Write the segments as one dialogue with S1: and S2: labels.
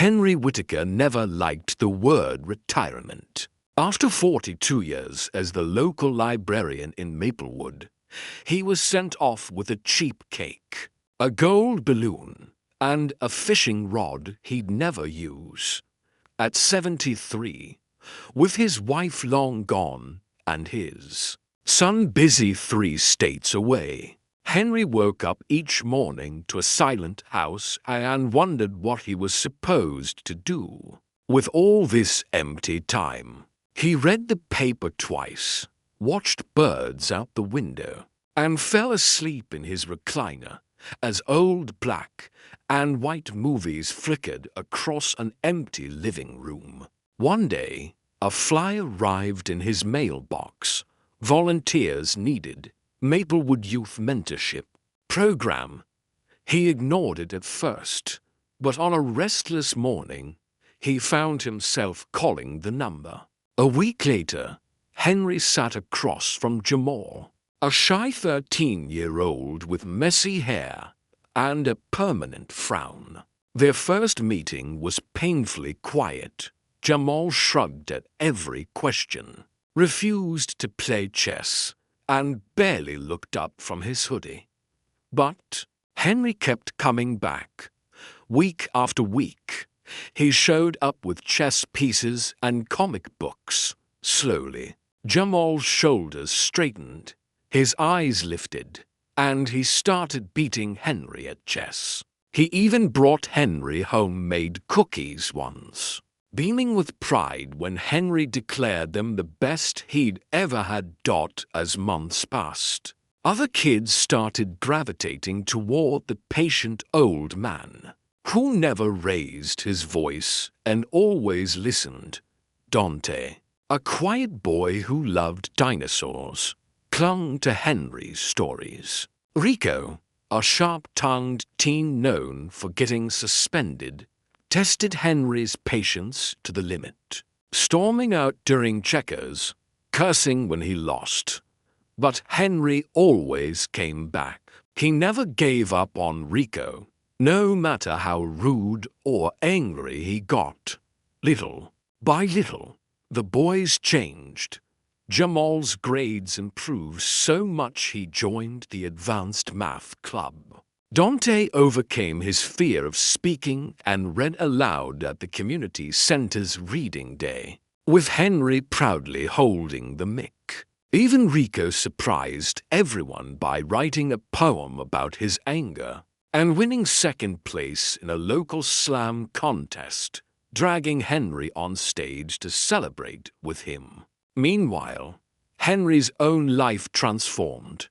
S1: Henry Whitaker never liked the word retirement. After 42 years as the local librarian in Maplewood, he was sent off with a cheap cake, a gold balloon, and a fishing rod he'd never use. At 73, with his wife long gone and his son busy 3 states away, Henry woke up each morning to a silent house and wondered what he was supposed to do with all this empty time. He read the paper twice, watched birds out the window, and fell asleep in his recliner as old black and white movies flickered across an empty living room. One day, a fly arrived in his mailbox. Volunteers needed. Maplewood Youth Mentorship Program. He ignored it at first, but on a restless morning, he found himself calling the number. A week later, Henry sat across from Jamal, a shy 13-year-old with messy hair and a permanent frown. Their first meeting was painfully quiet. Jamal shrugged at every question, refused to play chess, and barely looked up from his hoodie. But Henry kept coming back. Week after week, he showed up with chess pieces and comic books. Slowly, Jamal's shoulders straightened, his eyes lifted, and he started beating Henry at chess. He even brought Henry homemade cookies once, beaming with pride when Henry declared them the best he'd ever had. As months passed, other kids started gravitating toward the patient old man, who never raised his voice and always listened. Dante, a quiet boy who loved dinosaurs, clung to Henry's stories. Rico, a sharp-tongued teen known for getting suspended, tested Henry's patience to the limit, storming out during checkers, cursing when he lost. But Henry always came back. He never gave up on Rico, no matter how rude or angry he got. Little by little, the boys changed. Jamal's grades improved so much he joined the advanced math club. Dante overcame his fear of speaking and read aloud at the community center's reading day, with Henry proudly holding the mic. Even Rico surprised everyone by writing a poem about his anger and winning second place in a local slam contest, dragging Henry on stage to celebrate with him. Meanwhile, Henry's own life transformed.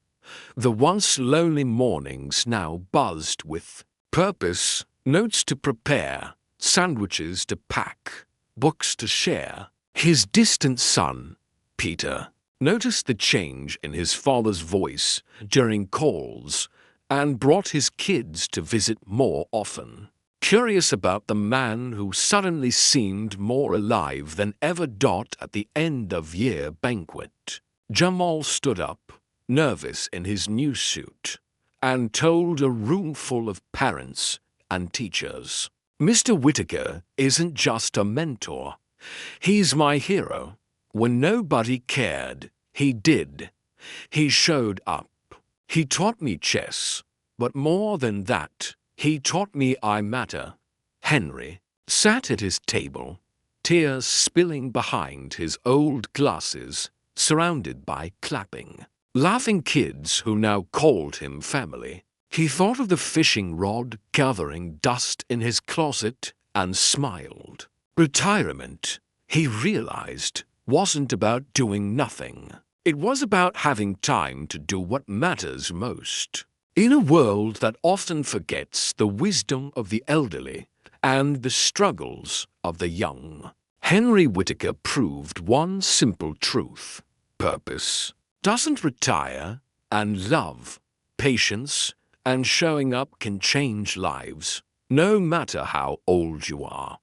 S1: The once lonely mornings now buzzed with purpose, notes to prepare, sandwiches to pack, books to share. His distant son, Peter, noticed the change in his father's voice during calls and brought his kids to visit more often. Curious about the man who suddenly seemed more alive than ever. At the end-of-year banquet, Jamal stood up, nervous in his new suit, and told a room full of parents and teachers, "Mr. Whitaker isn't just a mentor. He's my hero. When nobody cared, he did. He showed up. He taught me chess, but more than that, he taught me I matter." Henry sat at his table, tears spilling behind his old glasses, surrounded by clapping, laughing kids who now called him family. He thought of the fishing rod gathering dust in his closet and smiled. Retirement, he realized, wasn't about doing nothing. It was about having time to do what matters most. In a world that often forgets the wisdom of the elderly and the struggles of the young, Henry Whitaker proved one simple truth: purpose doesn't retire, and love, patience, and showing up can change lives, no matter how old you are.